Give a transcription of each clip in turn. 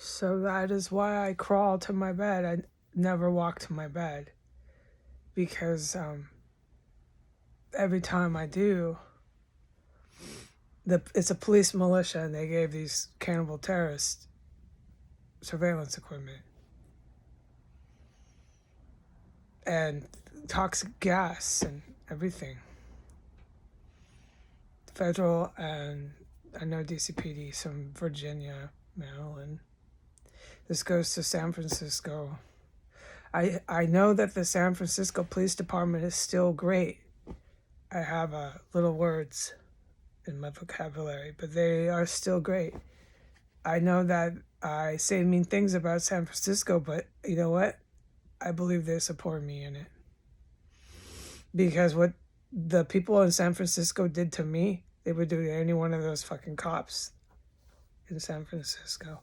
So that is why I crawl to my bed. I never walk to my bed because every time I do, it's a police militia and they gave these cannibal terrorists surveillance equipment and toxic gas and everything. Federal and I know DCPD, some Virginia, Maryland. This goes to San Francisco. I know that the San Francisco Police Department is still great. I have little words in my vocabulary, but they are still great. I know that I say mean things about San Francisco, but you know what? I believe they support me in it. Because what the people in San Francisco did to me, they would do to any one of those fucking cops in San Francisco.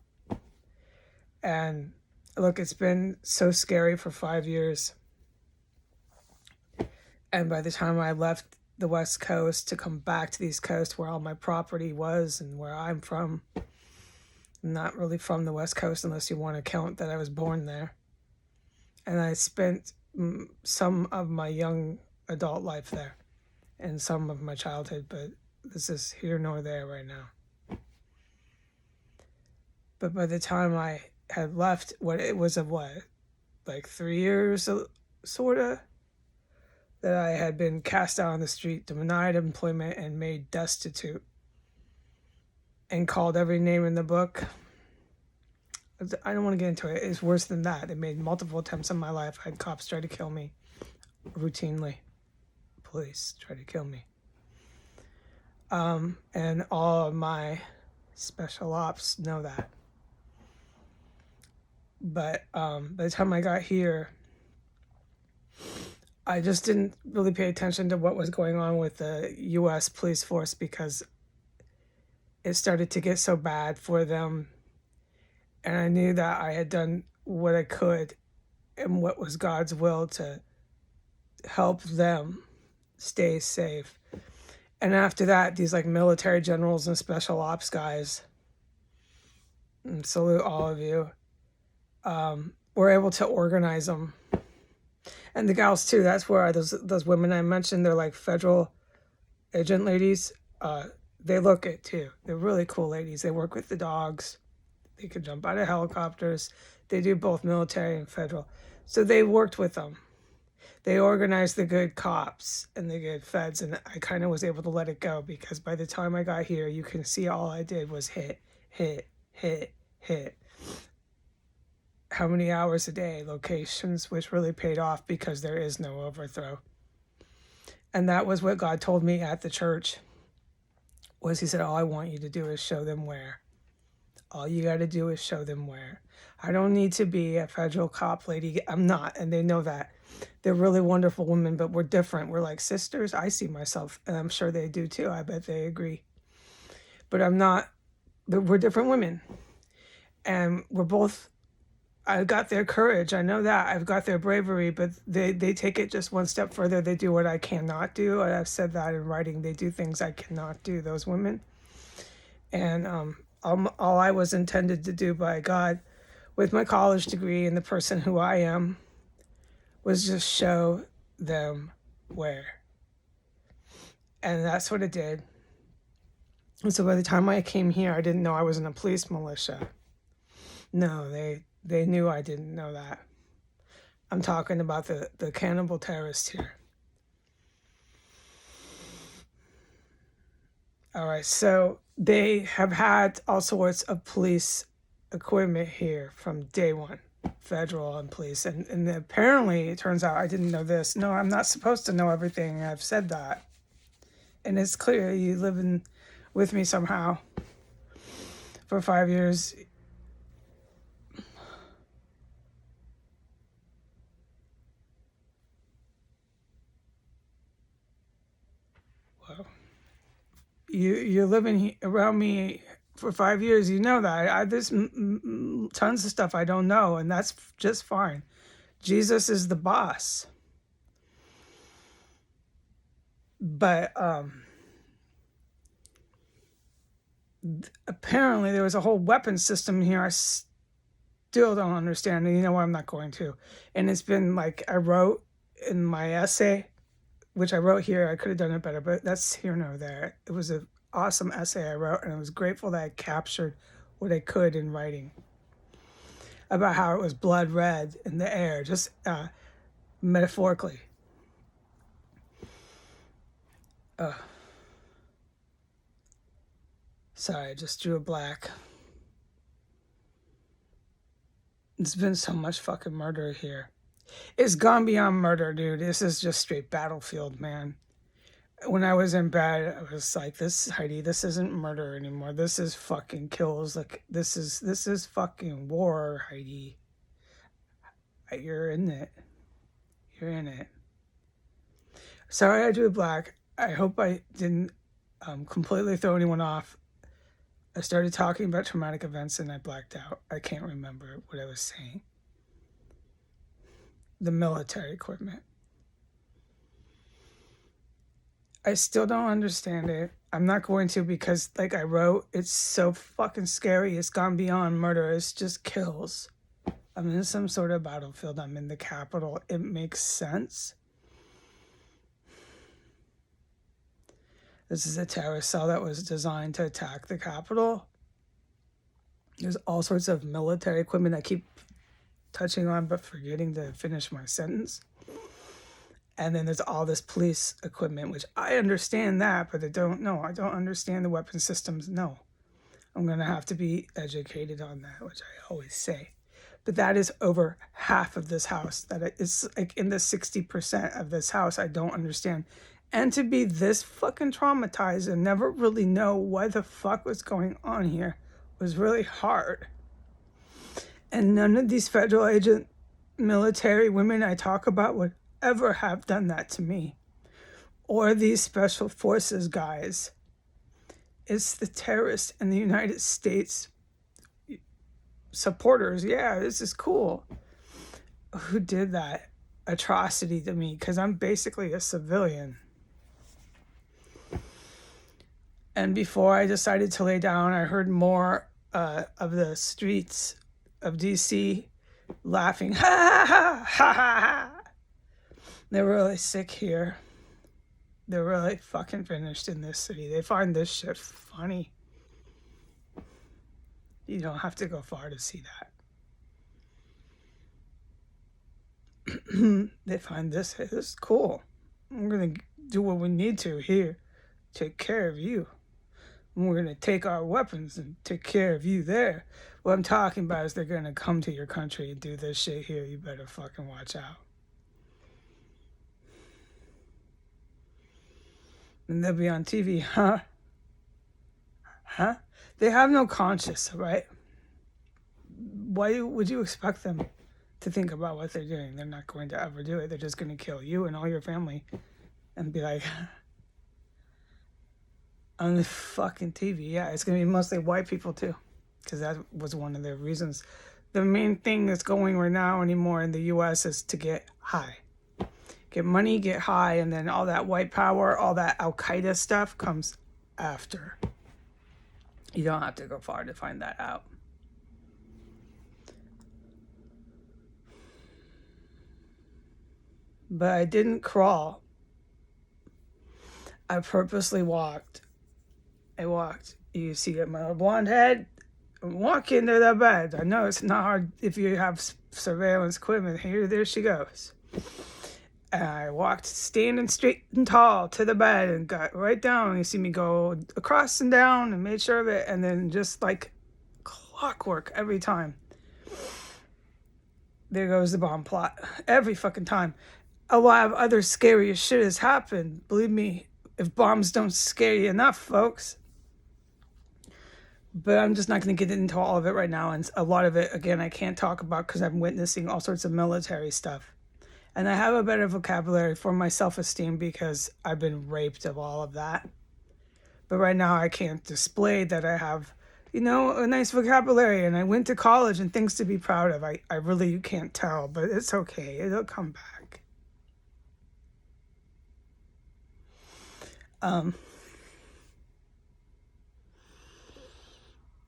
And look, it's been so scary for 5 years. And by the time I left the West Coast to come back to the East Coast where all my property was and where I'm from, I'm not really from the West Coast unless you want to count that I was born there. And I spent some of my young adult life there and some of my childhood, but this is here nor there right now. But by the time I had left, like 3 years, sort of, that I had been cast out on the street, denied employment, and made destitute, and called every name in the book. I don't want to get into it. It's worse than that. They made multiple attempts on my life. I had cops try to kill me routinely. Police try to kill me. And all of my special ops know that. But by the time I got here, I just didn't really pay attention to what was going on with the U.S. police force because it started to get so bad for them. And I knew that I had done what I could and what was God's will to help them stay safe. And after that, these like military generals and special ops guys, and salute all of you, were able to organize them. And the gals too, that's where those women I mentioned, they're like federal agent ladies. They look it too. They're really cool ladies. They work with the dogs. They can jump out of helicopters. They do both military and federal. So they worked with them. They organized the good cops and the good feds, and I kind of was able to let it go because by the time I got here, you can see all I did was hit. How many hours a day, locations, which really paid off because there is no overthrow. And that was what God told me at the church, was he said, all I want you to do is show them where. All you got to do is show them where. I don't need to be a federal cop lady. I'm not, and they know that. They're really wonderful women, but we're different. We're like sisters. I see myself, and I'm sure they do too. I bet they agree. But I'm not, but we're different women. And we're both, I've got their courage. I know that. I've got their bravery, but they take it just one step further. They do what I cannot do. And I've said that in writing. They do things I cannot do, those women. And all I was intended to do by God with my college degree and the person who I am was just show them where. And that's what it did. And so by the time I came here, I didn't know I was in a police militia. No, they knew I didn't know that. I'm talking about the cannibal terrorists here. All right, so they have had all sorts of police equipment here from day one, federal and police. And apparently, it turns out I didn't know this. No, I'm not supposed to know everything. I've said that. And it's clear you living with me somehow for 5 years. Well, you're living around me for 5 years. You know that. There's tons of stuff I don't know, and that's just fine. Jesus is the boss. But apparently there was a whole weapon system here. still don't understand. And you know what? I'm not going to. And it's been like I wrote in my essay, which I wrote here. I could have done it better, but that's here nor there. It was an awesome essay I wrote, and I was grateful that I captured what I could in writing about how it was blood red in the air, just metaphorically. Sorry, I just drew a black. There's been so much fucking murder here. It's gone beyond murder, dude. This is just straight battlefield, man. When I was in bed, I was like, "This, Heidi, this isn't murder anymore. This is fucking kills. Like this is fucking war, Heidi. You're in it. You're in it." Sorry, I drew black. I hope I didn't completely throw anyone off. I started talking about traumatic events and I blacked out. I can't remember what I was saying. The military equipment. I still don't understand it. I'm not going to because, like I wrote, it's so fucking scary. It's gone beyond murder. It's just kills. I'm in some sort of battlefield. I'm in the Capitol. It makes sense. This is a terrorist cell that was designed to attack the Capitol. There's all sorts of military equipment I keep touching on but forgetting to finish my sentence. And then there's all this police equipment, which I understand that, but I don't know. I don't understand the weapon systems. No. I'm going to have to be educated on that, which I always say. But that is over half of this house. That it's like in the 60% of this house I don't understand. And to be this fucking traumatized and never really know what the fuck was going on here was really hard. And none of these federal agent military women I talk about would ever have done that to me. Or these special forces guys. It's the terrorists in the United States supporters. Yeah, this is cool. Who did that atrocity to me? Because I'm basically a civilian. And before I decided to lay down, I heard more of the streets of DC laughing. Ha ha ha ha ha. They're really sick here. They're really fucking finished in this city. They find this shit funny. You don't have to go far to see that. They find this is cool. We're going to do what we need to here. Take care of you. And we're going to take our weapons and take care of you there. What I'm talking about is they're going to come to your country and do this shit here. You better fucking watch out. And they'll be on TV, huh? Huh? They have no conscience, right? Why would you expect them to think about what they're doing? They're not going to ever do it. They're just going to kill you and all your family and be like, on the fucking TV. Yeah, it's going to be mostly white people too, because that was one of the reasons. The main thing that's going right now anymore in the U.S. is to get high. Get money, get high, and then all that white power, all that Al-Qaeda stuff comes after. You don't have to go far to find that out. But I didn't crawl. I purposely walked. I walked. You see my blonde head? I'm walking to the bed. I know it's not hard if you have surveillance equipment. There she goes. And I walked standing straight and tall to the bed and got right down. You see me go across and down and made sure of it. And then just like clockwork every time. There goes the bomb plot. Every fucking time. A lot of other scary shit has happened. Believe me, if bombs don't scare you enough, folks. But I'm just not going to get into all of it right now. And a lot of it, again, I can't talk about because I'm witnessing all sorts of military stuff. And I have a better vocabulary for my self-esteem because I've been raped of all of that. But right now I can't display that I have, a nice vocabulary and I went to college and things to be proud of. I really can't tell, but it's okay. It'll come back.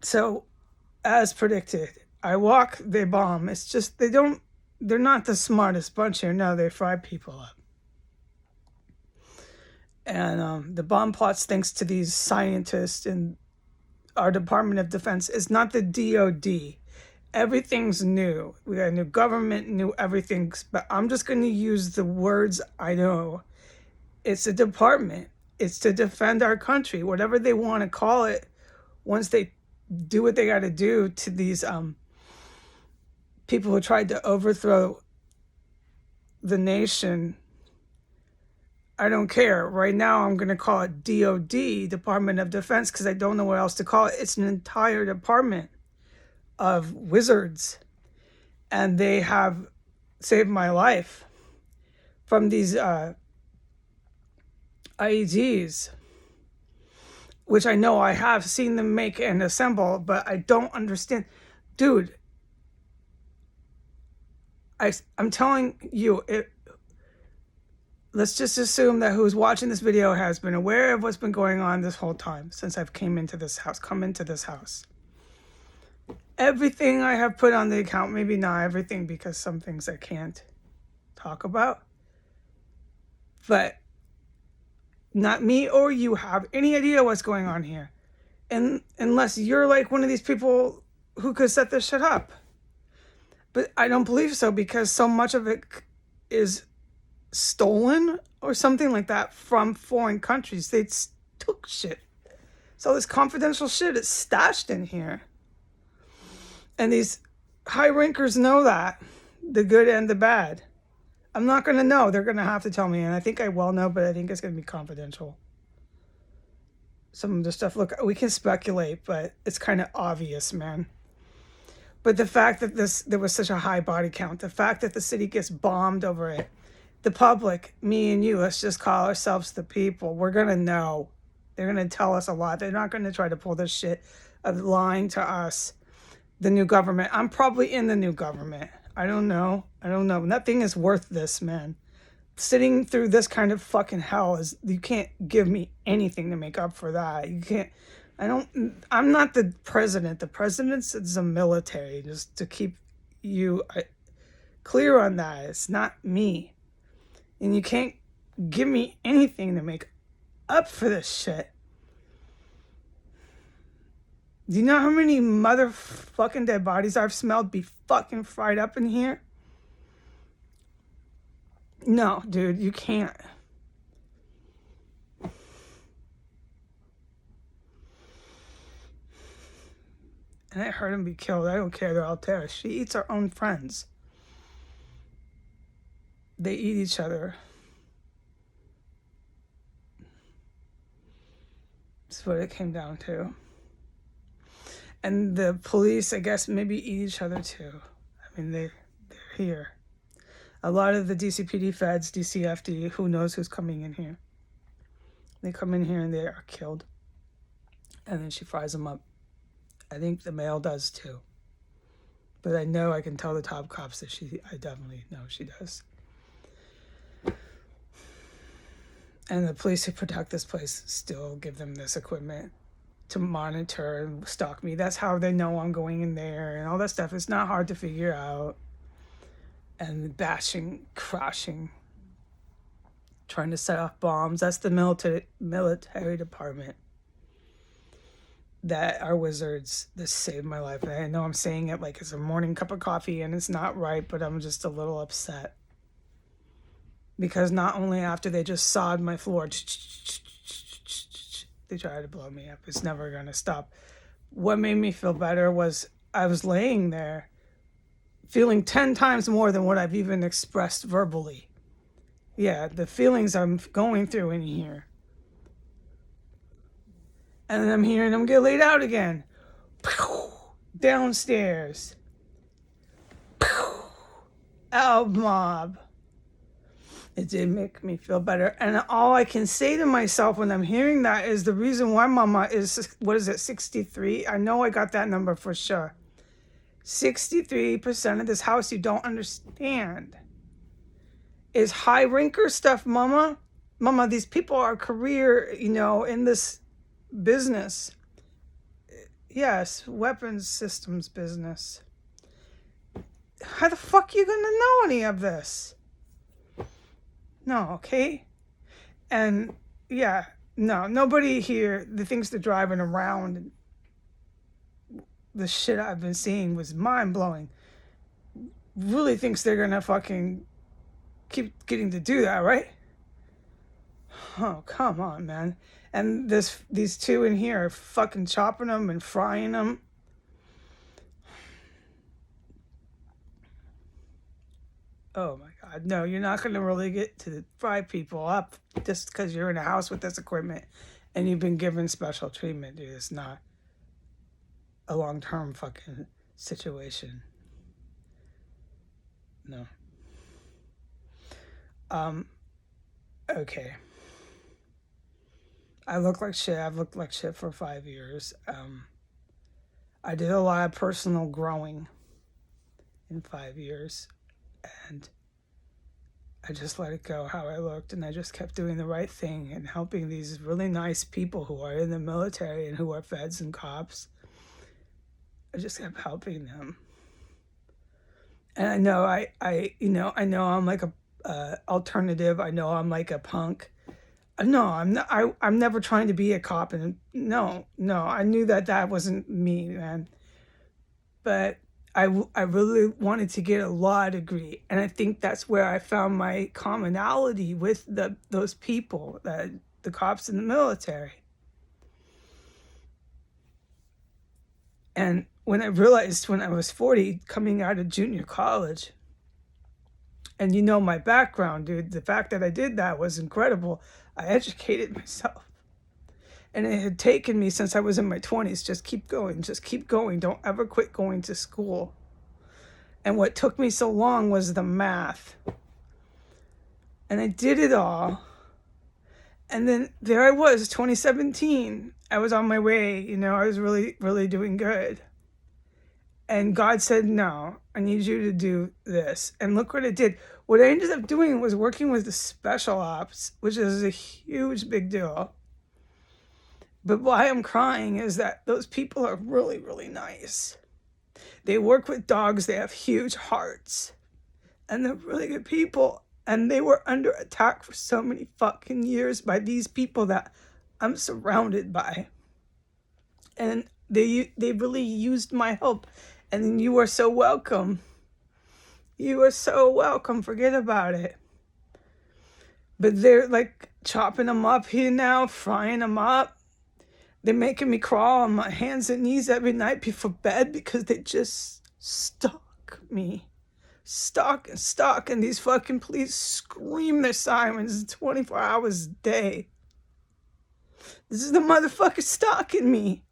So, as predicted, I walk, they bomb. It's just, they're not the smartest bunch here. No, they fry people up. And the bomb plots, thanks to these scientists in our Department of Defense, is not the DOD. Everything's new. We got a new government, new everything. But I'm just going to use the words I know. It's a department. It's to defend our country, whatever they want to call it. Once they do what they got to do to these people who tried to overthrow the nation, I don't care. Right now, I'm going to call it DOD, Department of Defense, because I don't know what else to call it. It's an entire department of wizards, and they have saved my life from these IEDs, which I know I have seen them make and assemble, but I don't understand. Dude, I'm telling you, let's just assume that who's watching this video has been aware of what's been going on this whole time since I've come into this house. Everything I have put on the account, maybe not everything because some things I can't talk about, but not me or you have any idea what's going on here. And unless you're like one of these people who could set this shit up. But I don't believe so, because so much of it is stolen or something like that from foreign countries. They took shit. So this confidential shit is stashed in here. And these high rankers know that, the good and the bad. I'm not going to know. They're going to have to tell me. And I think I will know, but I think it's going to be confidential. Some of the stuff, look, we can speculate, but it's kind of obvious, man. But the fact that there was such a high body count, the fact that the city gets bombed over it, the public, me and you, let's just call ourselves the people. We're going to know. They're going to tell us a lot. They're not going to try to pull this shit of lying to us. The new government. I'm probably in the new government. I don't know. Nothing is worth this, man. Sitting through this kind of fucking hell you can't give me anything to make up for that. You can't. I'm not the president. The president's the military, just to keep you clear on that. It's not me. And you can't give me anything to make up for this shit. Do you know how many motherfucking dead bodies I've smelled be fucking fried up in here? No, dude, you can't. And I heard him be killed. I don't care. They're all terrorists. She eats her own friends. They eat each other. That's what it came down to. And the police, I guess, maybe eat each other too. I mean, they're here. A lot of the DCPD feds, DCFD, who knows who's coming in here. They come in here and they are killed. And then she fries them up. I think the male does too. But I know I can tell the top cops that I definitely know she does. And the police who protect this place still give them this equipment to monitor and stalk me. That's how they know I'm going in there and all that stuff. It's not hard to figure out. And bashing, crashing, trying to set off bombs. That's the military department that are wizards that saved my life. And I know I'm saying it like it's a morning cup of coffee and it's not right, but I'm just a little upset. Because not only after they just sawed my floor, they tried to blow me up. It's never going to stop. What made me feel better was I was laying there feeling 10 times more than what I've even expressed verbally. Yeah, the feelings I'm going through in here. And then I'm hearing them get laid out again. Downstairs. Elb mob. It did make me feel better. And all I can say to myself when I'm hearing that is the reason why Mama is, 63? I know I got that number for sure. 63% of this house you don't understand is high ranker stuff, Mama. Mama, these people are career, in this business. Yes, weapons systems business. How the fuck are you gonna know any of this? No, okay? And yeah, no, nobody here that thinks they're driving around the shit I've been seeing was mind blowing. Really thinks they're gonna fucking keep getting to do that, right? Oh, come on, man. And these two in here are fucking chopping them and frying them. Oh my God. No, you're not going to really get to fry people up just because you're in a house with this equipment and you've been given special treatment, dude. It's not a long-term fucking situation. No. Okay. I look like shit. I've looked like shit for 5 years. I did a lot of personal growing in 5 years, and I just let it go how I looked, and I just kept doing the right thing and helping these really nice people who are in the military and who are feds and cops. I just kept helping them. And I know I know I'm like a alternative. I know I'm like a punk. No, I'm not. I'm never trying to be a cop, and no, I knew that wasn't me, man. But I really wanted to get a law degree, and I think that's where I found my commonality with those people, the cops in the military. And when I realized when I was 40, coming out of junior college, and you know my background, dude, the fact that I did that was incredible. I educated myself. And it had taken me since I was in my 20s. Just keep going. Just keep going. Don't ever quit going to school. And what took me so long was the math. And I did it all. And then there I was, 2017. I was on my way. You know, I was really, really doing good. And God said, no, I need you to do this. And look what it did. What I ended up doing was working with the special ops, which is a huge, big deal. But why I'm crying is that those people are really, really nice. They work with dogs. They have huge hearts. And they're really good people. And they were under attack for so many fucking years by these people that I'm surrounded by. And they really used my help. And you are so welcome. You are so welcome. Forget about it. But they're like chopping them up here now, frying them up. They're making me crawl on my hands and knees every night before bed because they just stalk me. Stalk and stalk. And these fucking police scream their sirens 24 hours a day. This is the motherfucker stalking me.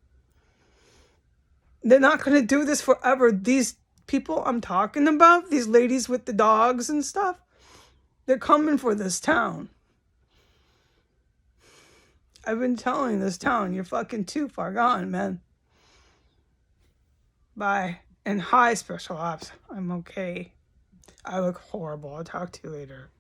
They're not going to do this forever. These people I'm talking about, these ladies with the dogs and stuff, they're coming for this town. I've been telling this town, you're fucking too far gone, man. Bye. And hi, special ops. I'm okay. I look horrible. I'll talk to you later.